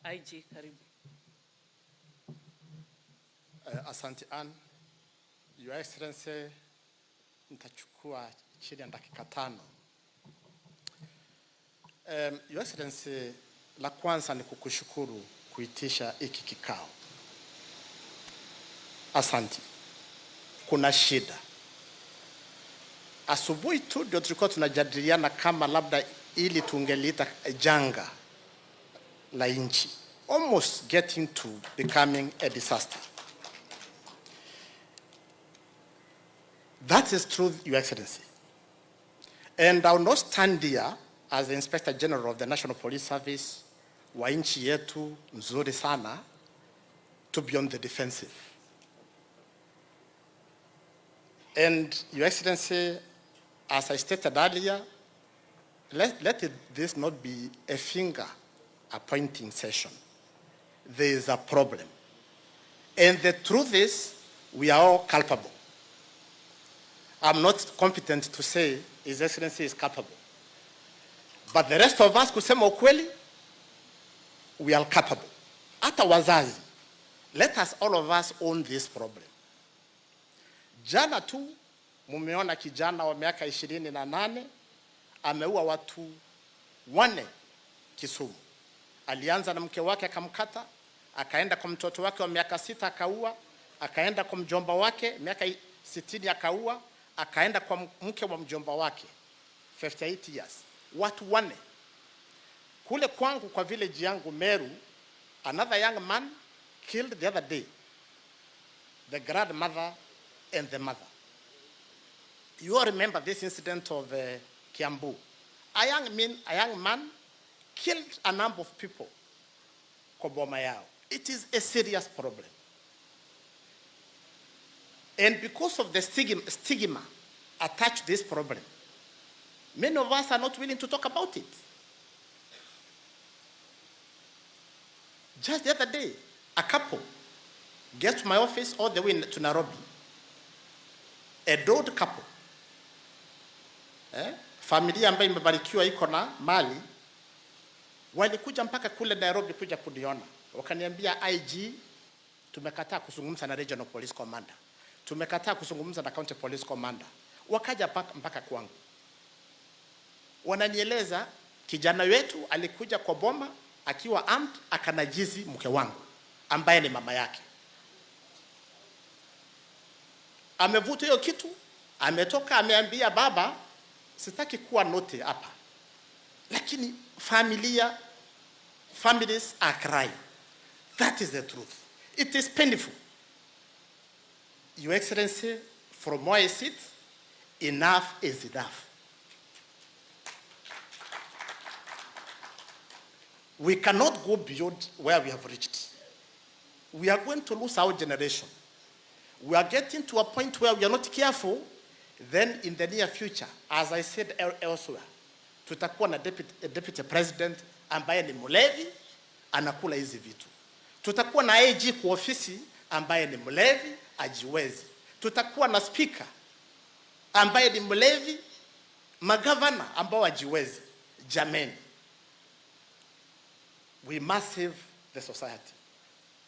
IG, karibu. Asante Ann. Your Excellency, nitachukua chini ya dakika 5. Your Excellency, la kwanza ni kukushukuru kuitisha hiki kikao. Asante. Kuna shida. Asubuhi tu ndio tulikuwa tunajadiliana kama labda ili tungeliita janga la nchi, almost getting to becoming a disaster. That is true, Your Excellency. And I will not stand here as the Inspector General of the National Police Service wa nchi yetu nzuri sana to be on the defensive. And Your Excellency, as I stated earlier, let this not be a finger-pointing session. There is a problem. And the truth is, we are all culpable. I'm not competent to say His Excellency is culpable. But the rest of us, kusema ukweli, we are culpable. Hata wazazi, let us, all of us, own this problem. Jana tu, mumeona kijana wa miaka 28 ameua watu 4 Kisumu. Alianza na mke wake akamkata, akaenda kwa mtoto wake wa miaka 6 akaua, akaenda kwa mjomba wake miaka 60 akaua, akaenda kwa mke wa mjomba wake 58 years. Watu 4. Kule kwangu kwa village yangu Meru, another young man killed the other day the grandmother and the mother. You all remember this incident of Kiambu. A young man killed a number of people kwa boma yao. It is a serious problem. And because of the stigma attached to this problem, many of us are not willing to talk about it. Just the other day, a couple get to my office all the way to Nairobi. A old couple. Familia ambayo imebarikiwa iko na mali, walikuja mpaka kule Nairobi kuja kuniona. Wakaniambia, IG, tumekataa kuzungumza na Regional Police Commander. Tumekataa kuzungumza na County Police Commander. Wakaja mpaka kwangu. Wananieleza kijana wetu alikuja kwa boma akiwa armed, akanajizi mke wangu ambaye ni mama yake. Amevuta hiyo kitu, ametoka ameambia baba, sitaki kuwa note hapa. Lakini families are crying. That is the truth. It is painful. Your Excellency, from where I sit, enough is enough. We cannot go beyond where we have reached. We are going to lose our generation. We are getting to a point where we are not careful. Then in the near future, as I said elsewhere, tutakuwa na deputy president ambaye ni mlevi, anakula hizi vitu. Tutakuwa na AG kwa ofisi ambaye ni mlevi, ajiwezi. Tutakuwa na speaker ambaye ni mlevi, magavana ambao ajiwezi. Jameni. We must save the society.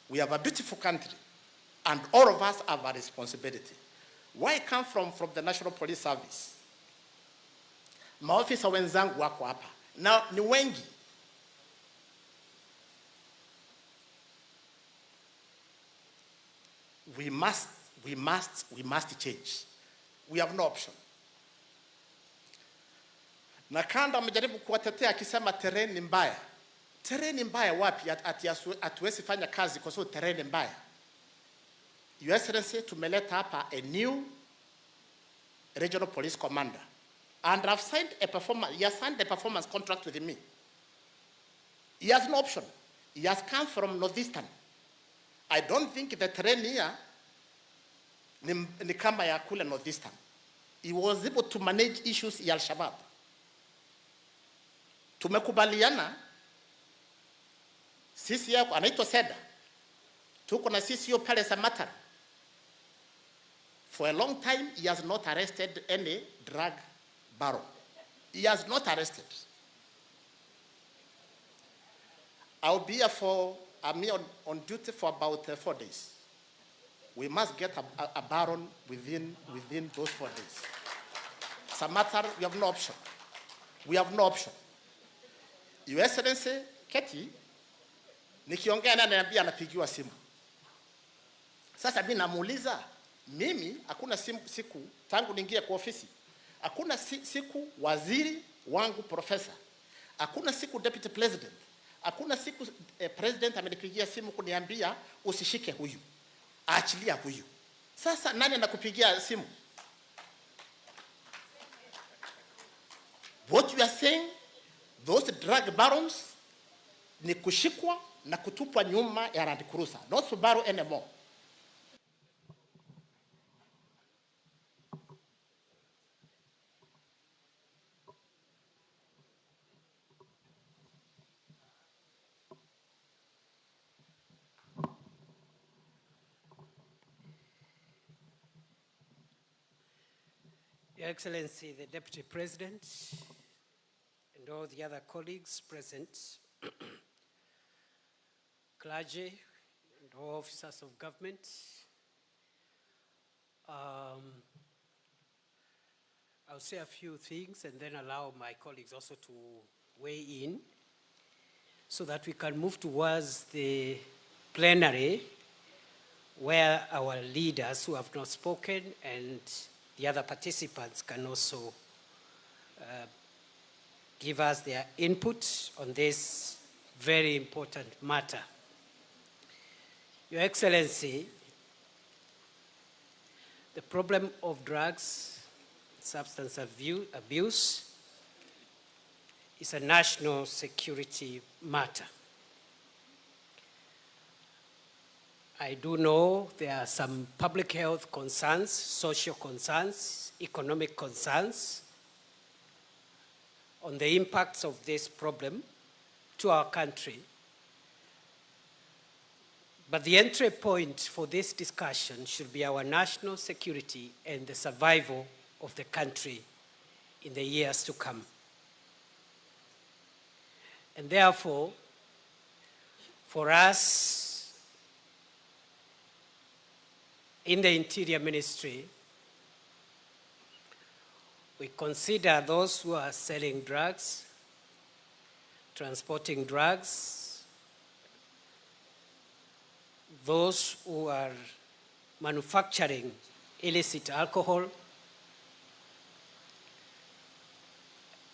We have a beautiful country, and all of us have a responsibility. Where I come from the National Police Service, maofisa wenzangu wako hapa na ni wengi. We must change. We have no option. Na Kanda amejaribu kuwatetea akisema terrain ni mbaya. Terrain mbaya wapi? Hatuwezi fanya kazi kwa sababu terrain mbaya. Your Excellency, tumeleta hapa a new regional police commander, and I've signed he has signed a performance contract with me. He has no option. He has come from Northeastern. I don't think the terrain here ni kama ya kule Northeastern. He was able to manage issues ya Al-Shabaab. Tumekubaliana sisi yako anaitwa Seda. Tuko na sisi yo pale Samata. For a long time, he has not arrested any drug baron. He has not arrested. I'm here on duty for about 4 days. We must get a baron within those 4 days. It's a matter, we have no option. We have no option. Your Excellency, Keti, nikiongea na ananiambia anapigiwa simu. Sasa mimi namuuliza, mimi hakuna siku tangu niingie kwa ofisi. Hakuna siku waziri wangu profesa. Hakuna siku deputy president. Hakuna siku president amenipigia simu kuniambia usishike huyu. Aachilia huyu. Sasa nani anakupigia simu? What you are saying, those drug barons ni kushikwa na kutupwa nyuma ya Land Cruiser, not Subaru anymore. Your Excellency, the Deputy President, and all the other colleagues present, clergy, and all officers of government, I'll say a few things and then allow my colleagues also to weigh in so that we can move towards the plenary where our leaders who have not spoken and the other participants can also give us their input on this very important matter. Your Excellency, the problem of drugs, substance abuse is a national security matter. I do know there are some public health concerns, social concerns, economic concerns on the impacts of this problem to our country. But the entry point for this discussion should be our national security and the survival of the country in the years to come. And therefore, for us, in the Interior Ministry, we consider those who are selling drugs, transporting drugs, those who are manufacturing illicit alcohol,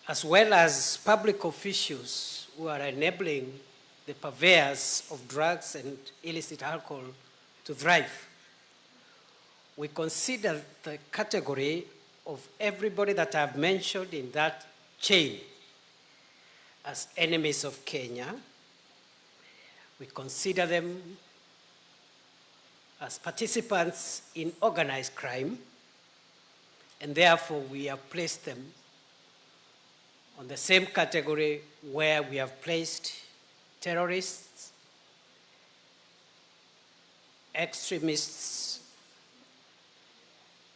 as well as public officials who are enabling the purveyors of drugs and illicit alcohol to thrive. We consider the category of everybody that I've mentioned in that chain as enemies of Kenya. We consider them as participants in organized crime, and therefore we have placed them on the same category where we have placed terrorists, extremists,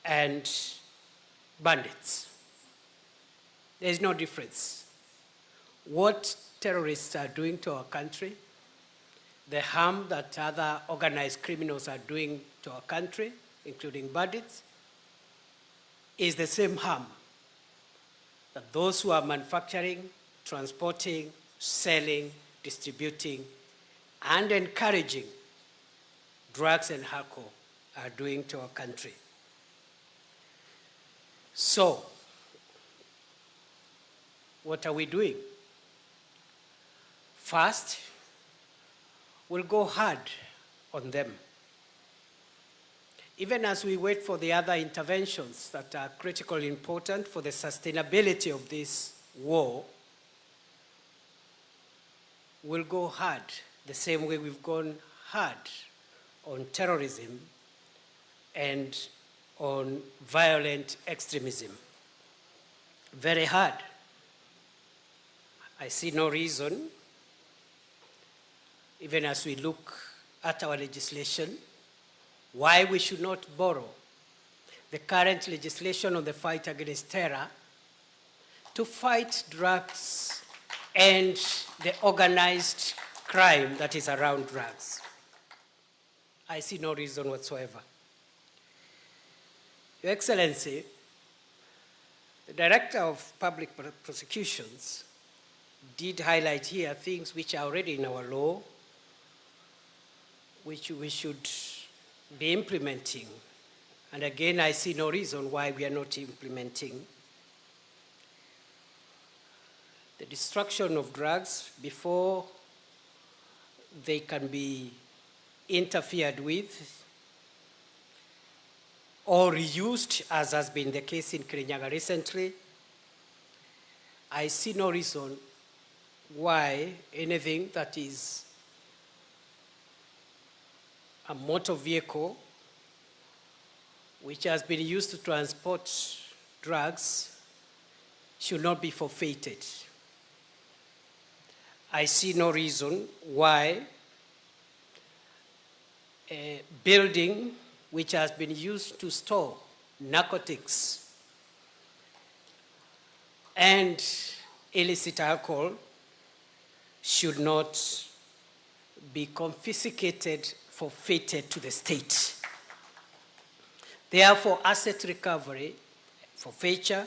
and bandits. There is no difference. What terrorists are doing to our country, the harm that other organized criminals are doing to our country, including bandits, is the same harm that those who are manufacturing, transporting, selling, distributing, and encouraging drugs and alcohol are doing to our country. So, what are we doing? First, we'll go hard on them. Even as we wait for the other interventions that are critically important for the sustainability of this war, we'll go hard the same way we've gone hard on terrorism and on violent extremism. Very hard. I see no reason, even as we look at our legislation, why we should not borrow the current legislation on the fight against terror to fight drugs and the organized crime that is around drugs. I see no reason whatsoever. Your Excellency, the Director of Public Prosecutions did highlight here things which are already in our law, which we should be implementing. And again, I see no reason why we are not implementing. The destruction of drugs before they can be interfered with or reused, as has been the case in Kiahinya recently, I see no reason why anything that is a motor vehicle which has been used to transport drugs should not be forfeited. I see no reason why a building which has been used to store narcotics and illicit alcohol should not be confiscated, forfeited to the state. Therefore, asset recovery, forfeiture,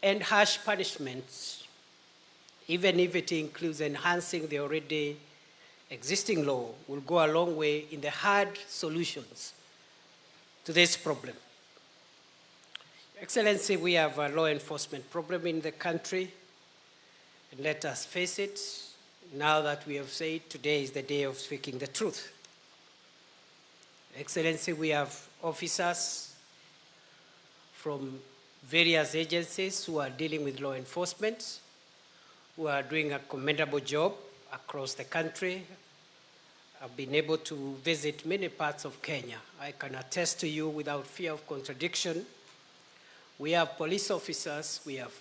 and harsh punishments, even if it includes enhancing the already existing law, will go a long way in the hard solutions to this problem. Excellency, we have a law enforcement problem in the country, and let us face it, now that we have said today is the day of speaking the truth. Excellency, we have officers from various agencies who are dealing with law enforcement, who are doing a commendable job across the country. I've been able to visit many parts of Kenya. I can attest to you without fear of contradiction. We have police officers, we have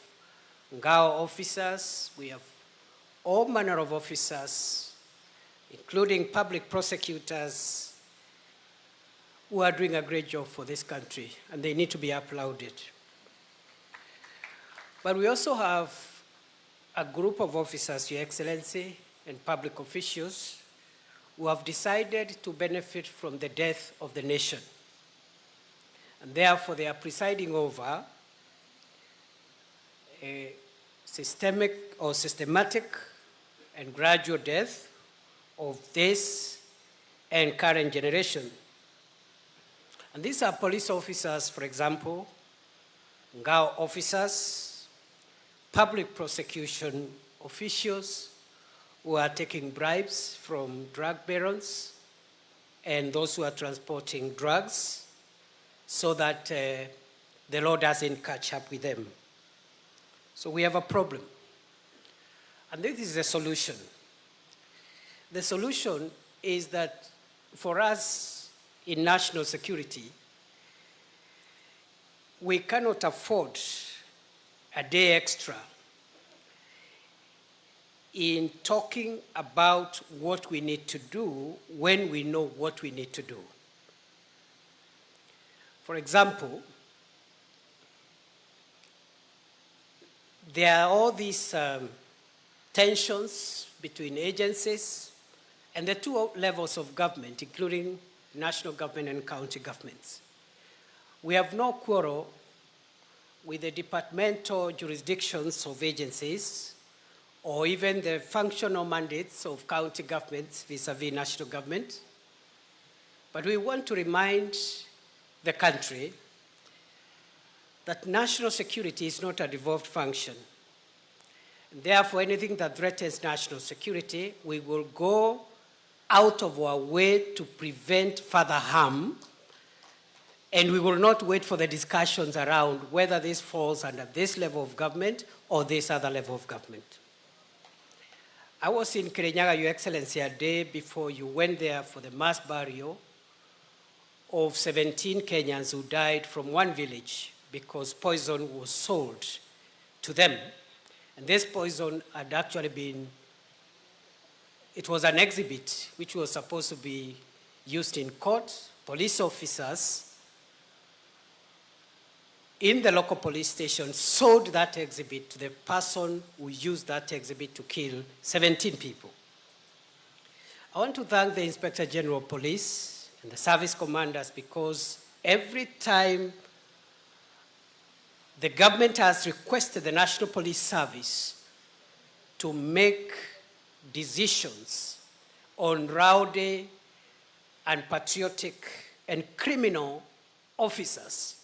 Ngao officers, we have all manner of officers, including public prosecutors, who are doing a great job for this country, and they need to be applauded. But we also have a group of officers, Your Excellency, and public officials who have decided to benefit from the death of the nation. And therefore, they are presiding over a systematic and gradual death of this and current generation. And these are police officers, for example, Ngao officers, public prosecution officials who are taking bribes from drug barons and those who are transporting drugs so that the law doesn't catch up with them. So we have a problem. And this is the solution. The solution is that for us in national security, we cannot afford a day extra in talking about what we need to do when we know what we need to do. For example, there are all these tensions between agencies and the two levels of government, including national government and county governments. We have no quarrel with the departmental jurisdictions of agencies or even the functional mandates of county governments vis-a-vis national government. But we want to remind the country that national security is not a devolved function. And therefore, anything that threatens national security, we will go out of our way to prevent further harm, and we will not wait for the discussions around whether this falls under this level of government or this other level of government. I was in Kiahinya, Your Excellency, a day before you went there for the mass burial of 17 Kenyans who died from one village because poison was sold to them. And this poison had actually been, it was an exhibit which was supposed to be used in court. Police officers in the local police station sold that exhibit to the person who used that exhibit to kill 17 people. I want to thank the Inspector General of Police and the service commanders, because every time the government has requested the National Police Service to make decisions on rowdy and patriotic and criminal officers,